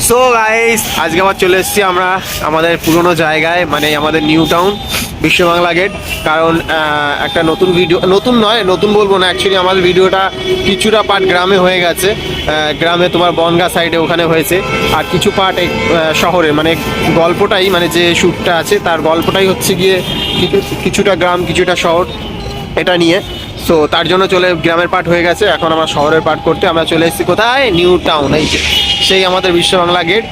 So guys, আজকে আবার চলে এসেছি আমরা আমাদের পুরনো জায়গায়, মানে আমাদের নিউ টাউন বিশ্ব বাংলা গেট। কারণ একটা নতুন ভিডিও, নতুন নয়, নতুন বলবো না, অ্যাকচুয়ালি আমাদের ভিডিওটা কিছুটা পার্ট গ্রামে হয়ে গেছে। গ্রামে তোমার বনগাঁ সাইডে ওখানে হয়েছে, আর কিছু পার্ট শহরে, মানে গল্পটাই, মানে যে শ্যুটটা আছে তার গল্পটাই হচ্ছে গিয়ে কিছুটা গ্রাম কিছুটা শহর এটা নিয়ে। সো তার জন্য গ্রামের পার্ট হয়ে গেছে, এখন আমরা শহরের পার্ট করতে আমরা চলে এসেছি কোথায়, নিউ টাউন। এই যে সেই আমাদের বিশ্ব বাংলা গেট,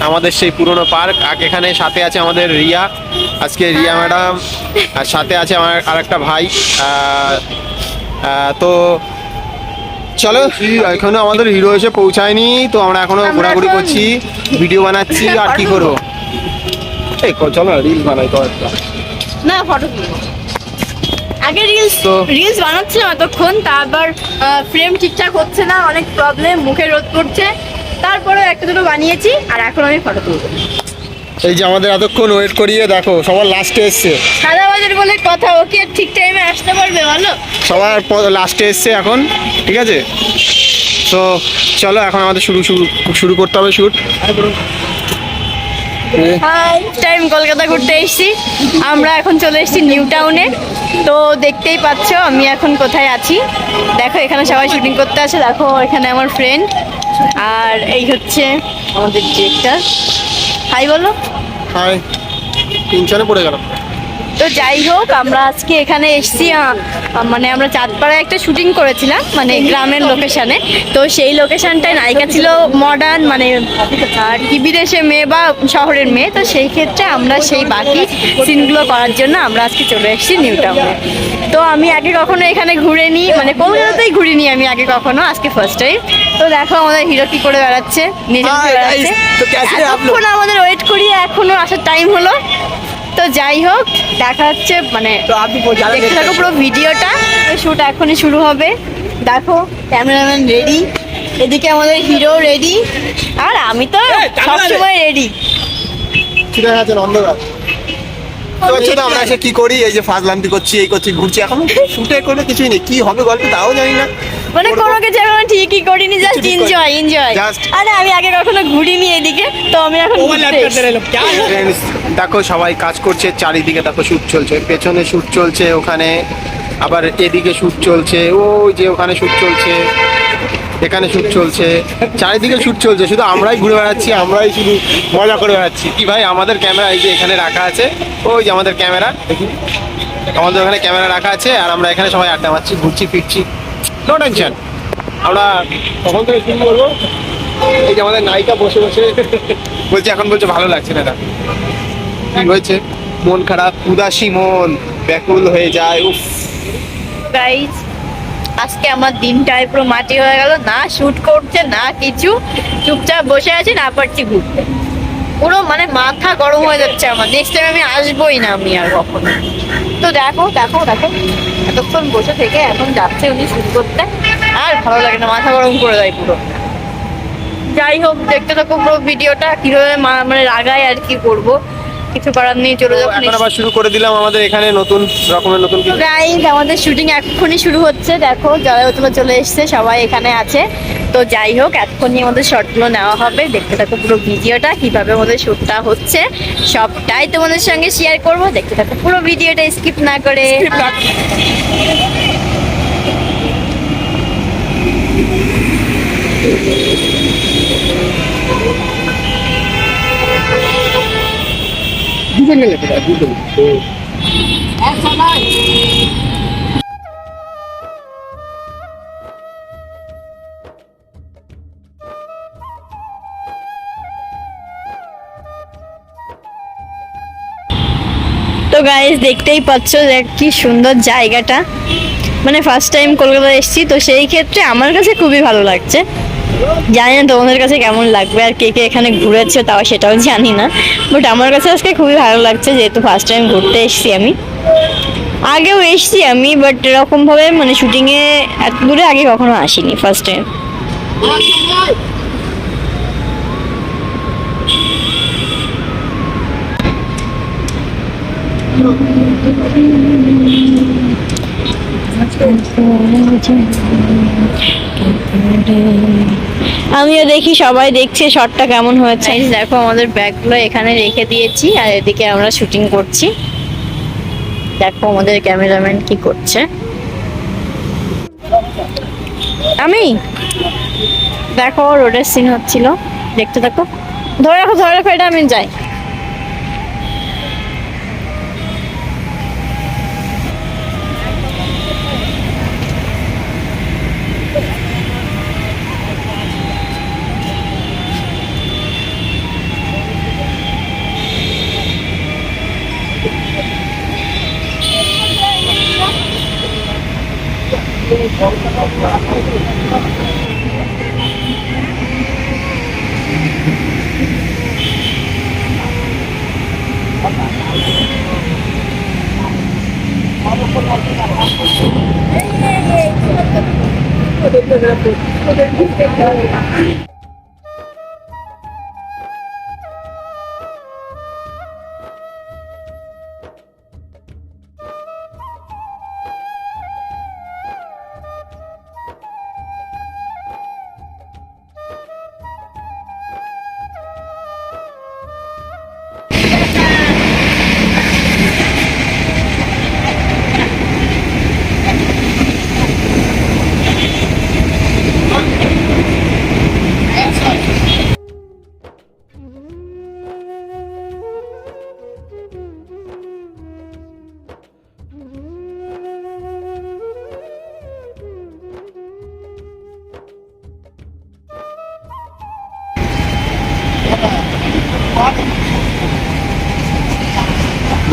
আমাদের সেই পুরনো পার্ক। এখানে সাথে আছে আমাদের রিয়া, আজকে রিয়া ম্যাডাম, আর সাথে আছে আমার আরেকটা ভাই। তো চলো, এখনো আমাদের হিরো এসে পৌঁছায়নি, তো আমরা এখনো ঘোরাঘুরি করছি, ভিডিও বানাচ্ছি, আর কি করবো। এই চলো রিলস বানাই তো একটা, না ফটো তুলবো। আগে রিলস বানাচ্ছিলাম এতক্ষণ, তারপর ফ্রেম ঠিকঠাক হচ্ছে না, অনেক প্রবলেম, মুখে রোদ পড়ছে, তারপরে একটা দুটো বানিয়েছি, আর এখন আমি ফটো তুলবো। এই যে আমাদের এতক্ষণ ওয়েট করিয়ে দেখো সবার লাস্টে এসছে। সাদা বাজার বলে কথা, ওকে ঠিক টাইমে আসতে পারবে বলো? সবার লাস্টে এসছে এখন, ঠিক আছে। তো চলো এখন আমাদের শুরু করতে হবে শ্যুট। হাই টাইম, কলকাতা ঘুরতে এসেছি আমরা, এখন চলে এসেছি নিউ টাউনে। তো দেখতেই পাচ্ছ আমি এখন কোথায় আছি, দেখো এখানে সবাই শুটিং করতে আছে, দেখো এখানে আমার ফ্রেন্ড, আর এই হচ্ছে আমাদের ডিরেক্টর। হাই বলো। হাই, টেনশনে পড়ে গেলাম। তো যাই হোক, আমরা আজকে এখানে এসেছি, মানে আমরা চাঁদপাড়ায় একটা শুটিং করেছিলাম, মানে গ্রামের লোকেশনে। তো সেই লোকেশনটায় নায়িকা ছিল মডার্ন, মানে কি বিদেশের মেয়ে বা শহরের মেয়ে। তো সেই ক্ষেত্রে আমরা সেই বাকি সিনগুলো করার জন্য আমরা আজকে চলে এসেছি নিউ টাউনে। তো আমি আগে কখনো এখানে ঘুরিনি, মানে কলকাতাতেই ঘুরিনি আমি আগে কখনো, আজকে ফার্স্ট টাইম। তো দেখো আমাদের হিরো কি করে বেড়াচ্ছে, নিজে বেড়াচ্ছে, এতক্ষণ আমাদের ওয়েট করিয়ে এখনো আসার টাইম হলো। তো যাই হোক, দেখা হচ্ছে, মানে দেখতে থাকো পুরো ভিডিওটা, শুট এখনই শুরু হবে। দেখো ক্যামেরাম্যান রেডি, এদিকে আমাদের হিরো রেডি, আর আমি তো সবসময় রেডি। ঠিক আছে, অন্ধকার তো আমরা এসে কি করি, এই যে ফাজলামটি করছি, এই করছি, ঘুরছি, এখন শুটে করে কিছুই নেই, কি হবে গল্প তাও জানি না, মানে কোনো কিছু এখন ঠিকই করিনি, জাস্ট এনজয়। আরে আমি আগে কখনো ঘুরিনি এদিকে, তো আমি এখন দেখো সবাই কাজ করছে, চারিদিকে দেখো শুট চলছে, পেছনে শুট চলছে, ওখানে আবার এদিকে শুট চলছে, ওই যে ওখানে শুট চলছে, এখানে শুট চলছে, চারিদিকে শুট চলছে, শুধু আমরাই ঘুরে বেড়াচ্ছি, আমরাই শুধু মজা করে বেড়াচ্ছি। কি ভাই, আমাদের ক্যামেরা এই যে এখানে রাখা আছে, ওই যে আমাদের ক্যামেরা, আমাদের ওখানে ক্যামেরা রাখা আছে, আর আমরা এখানে সবাই আড্ডা মারছি, ঘুরছি ফিরছি, নো টেনশন। আমরা কখন থেকে শুরু করবো, এই যে আমাদের নায়িকা বসে বসে বলছে, এখন বলছে ভালো লাগছে না, কি হয়েছে, মন খারাপ, উদাসী মন ব্যাকুল হয়ে যায়। উফ গাইস, আজকে আমার দিনটাই পুরো মাটি হয়ে গেল, না শুট করছে না কিছু, চুপচাপ বসে আছি, না পারছি ঘুরতে, পুরো মানে মাথা গরম হয়ে যাচ্ছে আমার। নেক্সট টাইম আমি আসবোই না আমি আর কখনো। তো দেখো দেখো দেখো, এতক্ষণ বসে থেকে এখন যাচ্ছে উনি শুট করতে, আর ভালো লাগে না, মাথা গরম করে দেয় পুরো। যাই হোক, দেখতে থাকো পুরো ভিডিওটা, কিভাবে মানে রাগায় আর কি করবো, কিছু করার নেই, চলে যাবো। এখন আবার শুরু করে দিলাম আমাদের এখানে নতুন রকমের নতুন কিছু। গাইস, আমাদের শুটিং এক্ষুনি শুরু হচ্ছে, দেখো যারা চলে এসছে সবাই এখানে আছে। তো যাই হোক, এক্ষুনি আমাদের শর্টগুলো নেওয়া হবে, দেখতে থাকো পুরো ভিডিওটা, কিভাবে আমাদের শুটটা হচ্ছে সবটাই তোমাদের সঙ্গে শেয়ার করবো। দেখতে থাকো পুরো ভিডিওটা স্কিপ না করে। তো গাইস, দেখতেই পাচ্ছ যে কি সুন্দর জায়গাটা, মানে ফার্স্ট টাইম কলকাতায় এসেছি, তো সেই ক্ষেত্রে আমার কাছে খুবই ভালো লাগছে। জানি না তোমাদের কাছে কেমন লাগবে, আর কে কে এখানে ঘুরেছে তাও সেটাও জানি না, বাট আমার কাছে আজকে খুবই ভালো লাগছে, যেহেতু ফার্স্ট টাইম ঘুরতে এসেছি আমি। আগেও এসেছি আমি, বাট এরকমভাবে মানে শুটিংয়ে এত দূরে আগে কখনো আসিনি, ফার্স্ট টাইম। আমিও দেখি সবাই দেখছে শটটা কেমন হয়েছে। দেখো আমাদের ব্যাগগুলো এখানে রেখে দিয়েছি আর এদিকে আমরা শুটিং করছি। দেখো আমাদের ক্যামেরাম্যান কি করছে। আমি দেখো রোডের সিন হচ্ছিল, দেখতে থাকো। ধরে রাখো ধরে রাখো, এটা আমি যাই।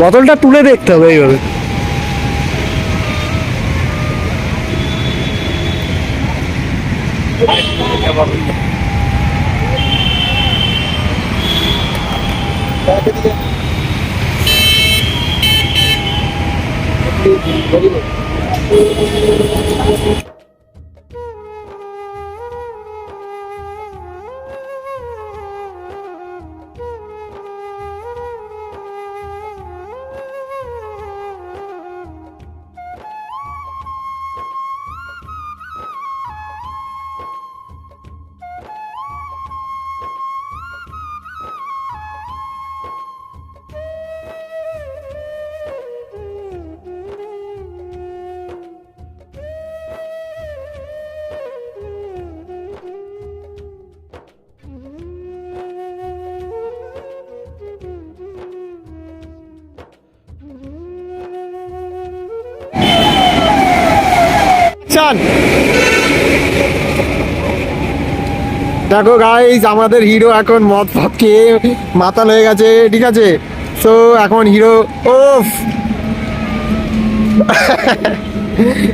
বোতলটা তুলে দেখতে হবে এইভাবে। দেখো গাইস, আমাদের হিরো এখন মদ ফদ খেয়ে মাতাল হয়ে গেছে, ঠিক আছে? তো এখন হিরো ওফ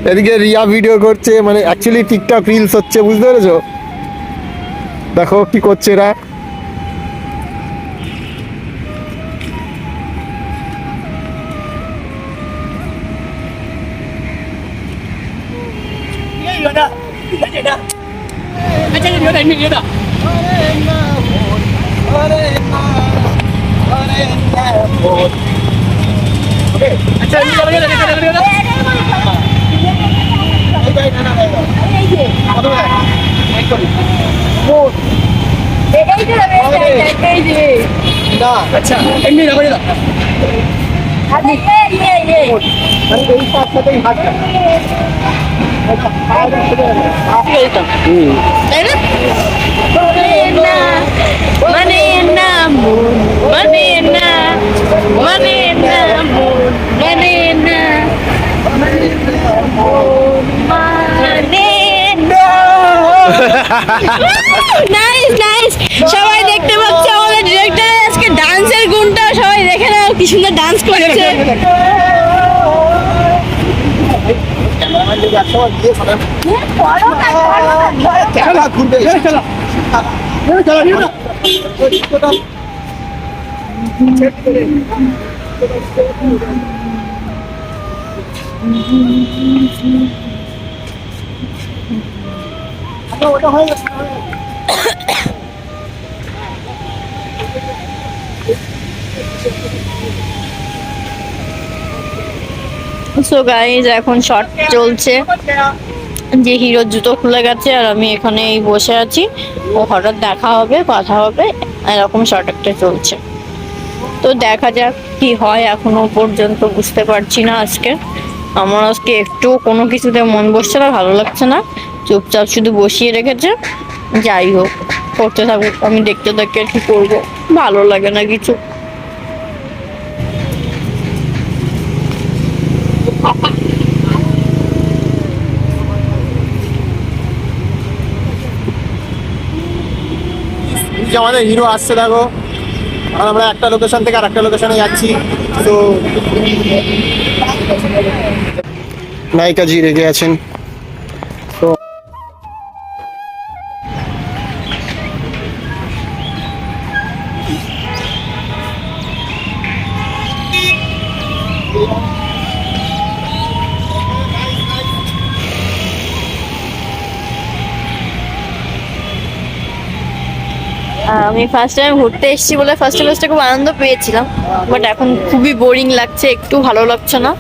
এদিকে রিয়া ভিডিও করছে, মানে অ্যাকচুয়ালি টিকটক রিলস হচ্ছে, বুঝতে পেরেছো? দেখো কি করছে এরা। আচ্ছা এমনি না করে দাও মানে না মানে না মানে না মানে না নাইস নাইস। সবাই দেখতে পাচ্ছে আমাদের ডিরেক্টর আজকে ডান্সের গুণটা সবাই দেখে নাও, কি সুন্দর ডান্স করছে। ওটা হয়ে গেছে। সো গাইজ এখন শর্ট চলছে যে হিরোর জুতো খুলে গেছে আর আমি এখানে এই বসে আছি, ও হঠাৎ দেখা হবে, কথা হবে, এরকম শর্ট একটা চলছে। তো দেখা যাক কি হয়, এখনো পর্যন্ত বুঝতে পারছি না। আমার আজকে একটু কোনো কিছুতে মন বসছে না, ভালো লাগছে না, চুপচাপ শুধু বসিয়ে রেখেছে। যাই হোক, করতে থাকুক, আমি দেখতে থাকি আর কি করবো, ভালো লাগে না কিছু। যে আমাদের হিরো আসছে দেখো, আর আমরা একটা লোকেশন থেকে আর একটা লোকেশনে যাচ্ছি। তো নায়িকা জি রেগে আছেন। তো আমি ফার্স্ট টাইম ঘুরতে এসেছি বলে ফার্স্টে খুব আনন্দ পেয়েছিলাম, বাট এখন খুবই বোরিং লাগছে, একটু ভালো লাগছে না।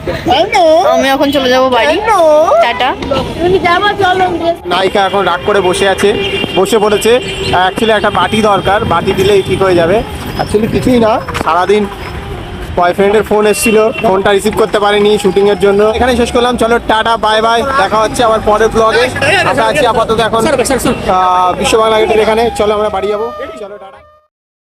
আমি এখন চলে যাব বাড়ি, টাটা। নায়িকা এখন রাগ করে বসে পড়েছে। অ্যাকচুয়ালি একটা বাটি দরকার, বাটি দিলেই ঠিক হয়ে যাবে। অ্যাকচুয়ালি কিছুই না, সারাদিন বয়ফ্রেন্ডের ফোন এসেছিল, ফোনটা রিসিভ করতে পারিনি শুটিংয়ের জন্য। এখানে শেষ করলাম, চলো টাটা বাই বাই, দেখা হচ্ছে আবার পরের ব্লগে। আমরা আছি আপাতত এখন বিশ্ব বাংলা গেটের এখানে, চলো আমরা বাড়ি যাবো, চলো টাটা।